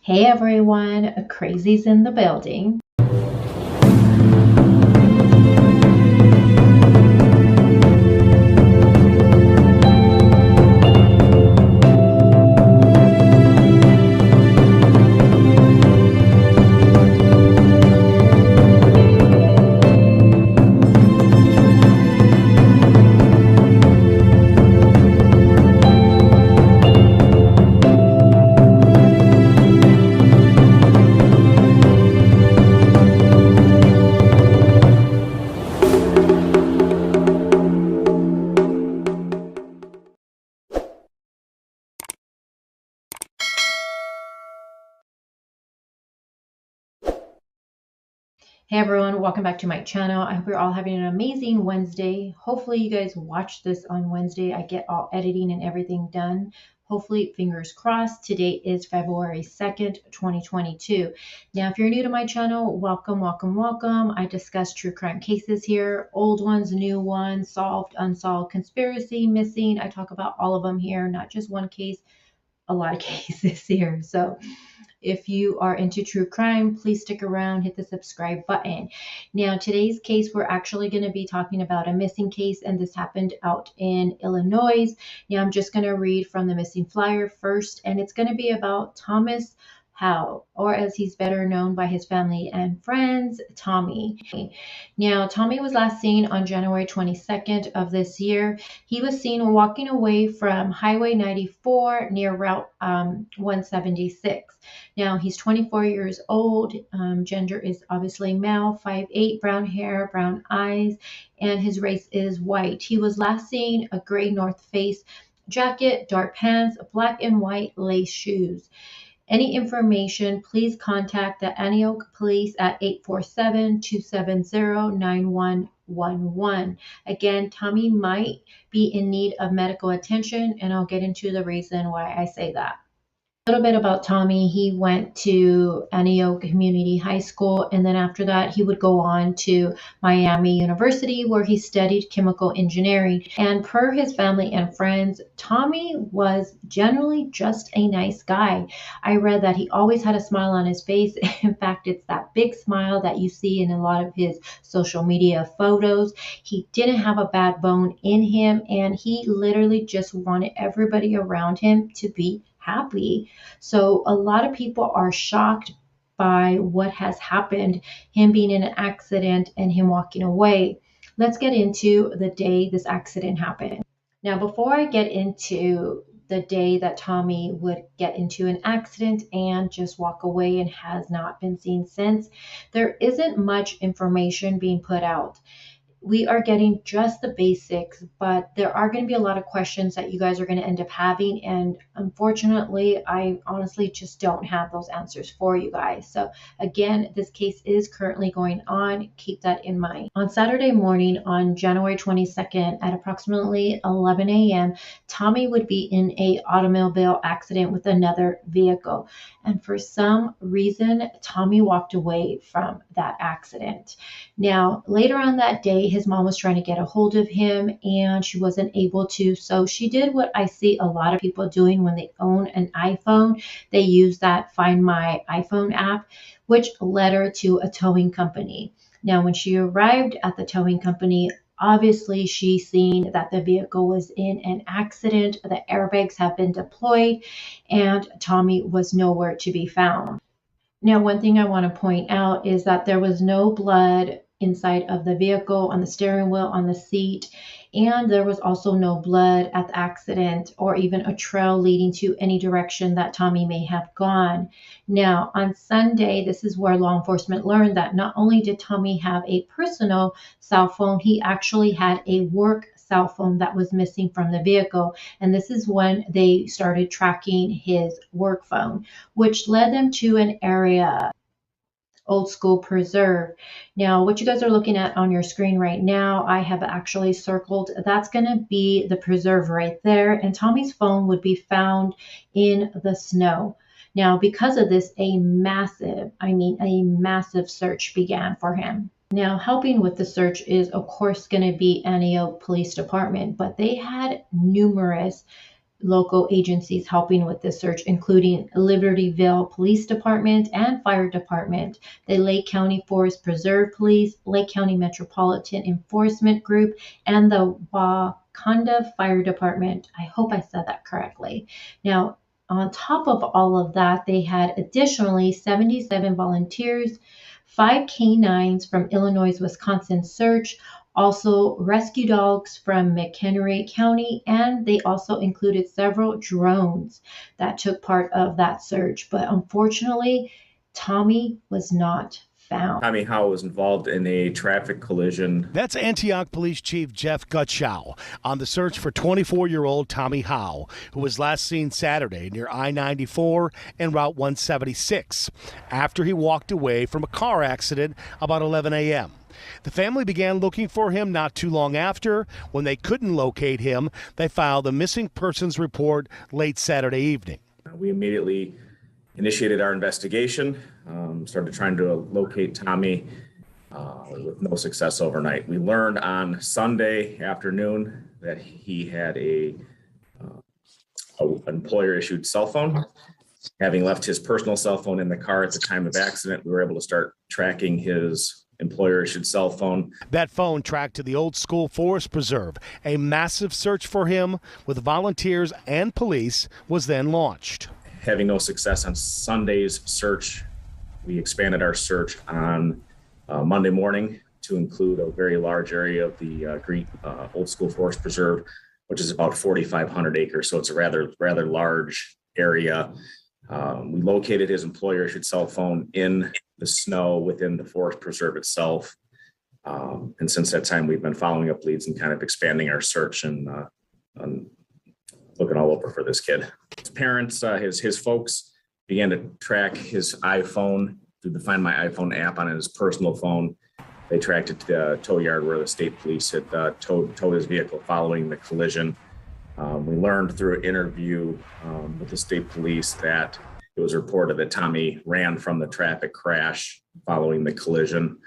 Hey everyone, Crazy's in the building. Hey everyone, welcome back to my channel. I hope you're all having an amazing Wednesday. Hopefully you guys watch this on Wednesday. I get all editing and everything done. Hopefully, fingers crossed. Today is February 2nd, 2022. Now, if you're new to my channel, welcome, welcome, welcome. I discuss true crime cases here, old ones, new ones, solved, unsolved, conspiracy, missing. I talk about all of them here, not just one case, a lot of cases here. So if you are into true crime, please stick around, hit the subscribe button. Now, today's case, we're actually going to be talking about a missing case, and this happened out in Illinois. Now, I'm just going to read from the missing flyer first, and it's going to be about Thomas Howe, or as he's better known by his family and friends, Tommy. Now, Tommy was last seen on January 22nd of this year. He was seen walking away from Highway 94 near Route 176. Now, he's 24 years old. Gender is obviously male, 5'8", brown hair, brown eyes, and his race is white. He was last seen a gray North Face jacket, dark pants, black and white lace shoes. Any information, please contact the Antioch Police at 847-270-9111. Again, Tommy might be in need of medical attention, and I'll get into the reason why I say that. A little bit about Tommy. He went to Antioch Community High School, and then after that he would go on to Miami University, where he studied chemical engineering. And per his family and friends, Tommy was generally just a nice guy. I read that he always had a smile on his face. In fact, it's that big smile that you see in a lot of his social media photos. He didn't have a bad bone in him, and he literally just wanted everybody around him to be happy. So a lot of people are shocked by what has happened, him being in an accident and him walking away. Let's get into the day this accident happened. Now, before I get into the day that Tommy would get into an accident and just walk away and has not been seen since, there isn't much information being put out. We are getting just the basics, but there are going to be a lot of questions that you guys are going to end up having. And unfortunately, I honestly just don't have those answers for you guys. So again, this case is currently going on. Keep that in mind. On Saturday morning, on January 22nd at approximately 11 a.m., Tommy would be in a automobile accident with another vehicle. And for some reason, Tommy walked away from that accident. Now, later on that day, his mom was trying to get a hold of him and she wasn't able to. So she did what I see a lot of people doing when they own an iPhone. They use that Find My iPhone app, which led her to a towing company. Now, when she arrived at the towing company, obviously she seen that the vehicle was in an accident. The airbags have been deployed and Tommy was nowhere to be found. Now, one thing I want to point out is that there was no blood inside of the vehicle, on the steering wheel, on the seat, and there was also no blood at the accident or even a trail leading to any direction that Tommy may have gone. Now, on Sunday, this is where law enforcement learned that not only did Tommy have a personal cell phone, he actually had a work cell phone that was missing from the vehicle. And this is when they started tracking his work phone, which led them to an area, Old School Preserve. Now, what you guys are looking at on your screen right now, I have actually circled. That's going to be the preserve right there. And Tommy's phone would be found in the snow. Now, because of this, a massive search began for him. Now, helping with the search is, of course, going to be Antioch Police Department, but they had numerous local agencies helping with this search, including Libertyville Police Department and Fire Department, the Lake County Forest Preserve Police, Lake County Metropolitan Enforcement Group, and the Wakanda Fire Department. I hope I said that correctly. Now, on top of all of that, they had additionally 77 volunteers, 5 canines from Illinois' Wisconsin Search, also rescue dogs from McHenry County, and they also included several drones that took part of that search. But unfortunately, Tommy was not found. Tommy Howe was involved in a traffic collision. That's Antioch Police Chief Jeff Gutschow on the search for 24-year-old Tommy Howe, who was last seen Saturday near I-94 and Route 176 after he walked away from a car accident about 11 a.m. The family began looking for him not too long after. When they couldn't locate him, they filed a missing persons report late Saturday evening. We immediately initiated our investigation, started trying to locate Tommy with no success overnight. We learned on Sunday afternoon that he had a employer-issued cell phone. Having left his personal cell phone in the car at the time of accident, we were able to start tracking his employer-issued cell phone. That phone tracked to the Old School Forest Preserve. A massive search for him with volunteers and police was then launched. Having no success on Sunday's search, we expanded our search on Monday morning to include a very large area of the Old School Forest Preserve, which is about 4,500 acres. So it's a rather large area. We located his employer-issued cell phone in the snow within the forest preserve itself. And since that time, we've been following up leads and kind of expanding our search and looking all over for this kid. His parents, his folks began to track his iPhone through the Find My iPhone app on his personal phone. They tracked it to the tow yard where the state police had towed his vehicle following the collision. We learned through an interview with the state police that it was reported that Tommy ran from the traffic crash following the collision.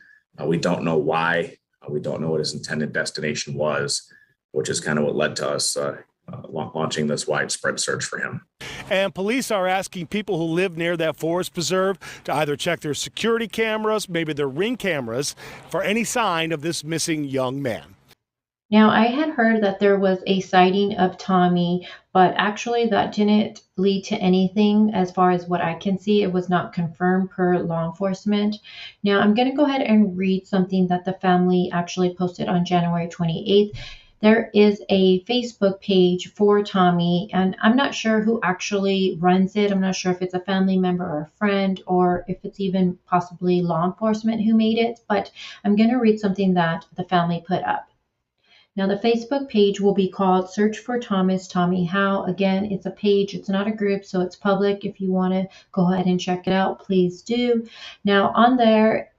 We don't know why. We don't know what his intended destination was, which is kind of what led to us launching this widespread search for him. And police are asking people who live near that forest preserve to either check their security cameras, maybe their Ring cameras, for any sign of this missing young man. Now, I had heard that there was a sighting of Tommy, but actually that didn't lead to anything as far as what I can see. It was not confirmed per law enforcement. Now, I'm going to go ahead and read something that the family actually posted on January 28th. There is a Facebook page for Tommy, and I'm not sure who actually runs it. I'm not sure if it's a family member or a friend, or if it's even possibly law enforcement who made it, but I'm going to read something that the family put up. Now, the Facebook page will be called Search for Tommy Howe. Again, it's a page. It's not a group, so it's public. If you want to go ahead and check it out, please do. Now, on there,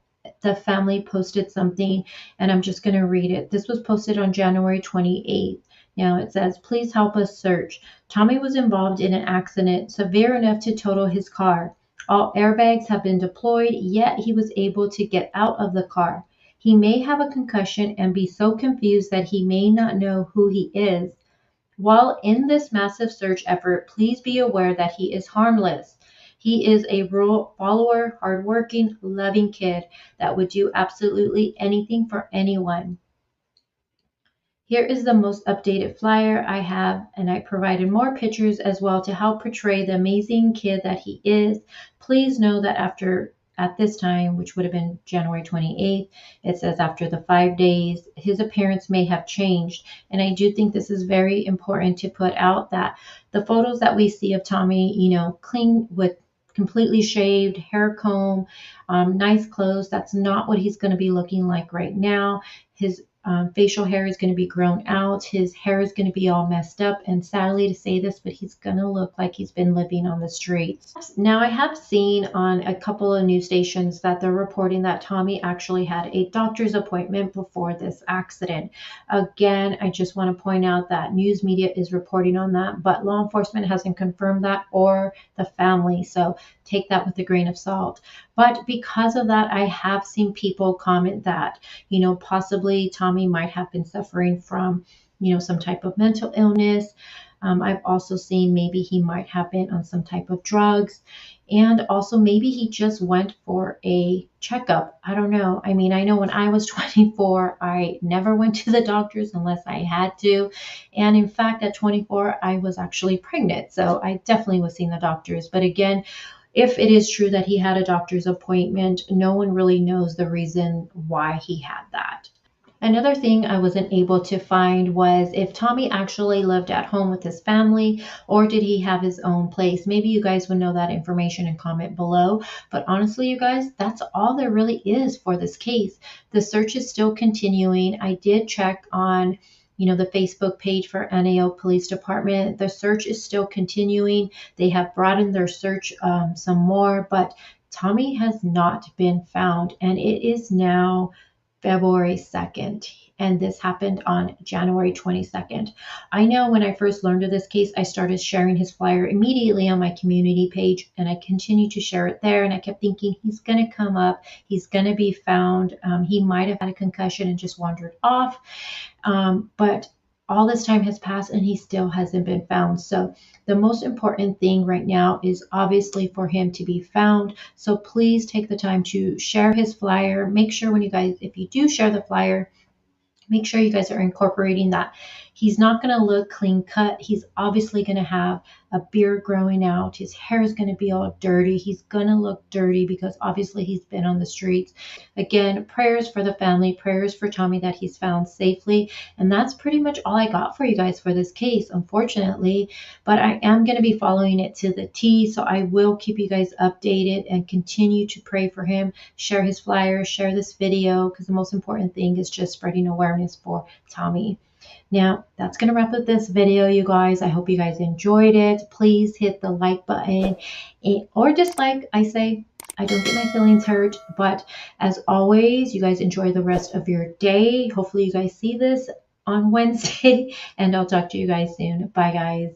the family posted something, and I'm just going to read it. This was posted on January 28th. Now, it says, please help us search. Tommy was involved in an accident severe enough to total his car. All airbags have been deployed, yet he was able to get out of the car. He may have a concussion and be so confused that he may not know who he is. While in this massive search effort, please be aware that he is harmless. He is a rule follower, hardworking, loving kid that would do absolutely anything for anyone. Here is the most updated flyer I have, and I provided more pictures as well to help portray the amazing kid that he is. Please know that at this time, which would have been January 28th, it says after the 5 days, his appearance may have changed. And I do think this is very important to put out, that the photos that we see of Tommy, clean with completely shaved, hair comb, nice clothes, that's not what he's going to be looking like right now. His facial hair is going to be grown out. His hair is going to be all messed up. And sadly to say this, but he's going to look like he's been living on the streets. Now, I have seen on a couple of news stations that they're reporting that Tommy actually had a doctor's appointment before this accident. Again, I just want to point out that news media is reporting on that, but law enforcement hasn't confirmed that, or the family. So take that with a grain of salt. But because of that, I have seen people comment that, possibly Tommy might have been suffering from, some type of mental illness. I've also seen maybe he might have been on some type of drugs. And also, maybe he just went for a checkup. I don't know. I mean, I know when I was 24, I never went to the doctors unless I had to. And in fact, at 24, I was actually pregnant. So I definitely was seeing the doctors. But again, if it is true that he had a doctor's appointment, no one really knows the reason why he had that. Another thing I wasn't able to find was if Tommy actually lived at home with his family or did he have his own place. Maybe you guys would know that information and comment below. But honestly, you guys, that's all there really is for this case. The search is still continuing. I did check on the Facebook page for NAO Police Department. The search is still continuing. They have broadened their search some more, but Tommy has not been found, and it is now February 2nd, and this happened on January 22nd. I know when I first learned of this case, I started sharing his flyer immediately on my community page, and I continued to share it there, and I kept thinking he's going to come up, he's going to be found. He might have had a concussion and just wandered off, but all this time has passed and he still hasn't been found. So the most important thing right now is obviously for him to be found. So please take the time to share his flyer. Make sure when you guys, if you do share the flyer, make sure you guys are incorporating that he's not going to look clean cut. He's obviously going to have a beard growing out. His hair is going to be all dirty. He's going to look dirty because obviously he's been on the streets. Again, prayers for the family, prayers for Tommy that he's found safely. And that's pretty much all I got for you guys for this case, unfortunately. But I am going to be following it to the T. So I will keep you guys updated and continue to pray for him. Share his flyer, share this video, because the most important thing is just spreading awareness for Tommy. Now, that's going to wrap up this video, you guys. I hope you guys enjoyed it. Please hit the like button or dislike. I say I don't get my feelings hurt. But as always, you guys enjoy the rest of your day. Hopefully you guys see this on Wednesday, and I'll talk to you guys soon. Bye, guys.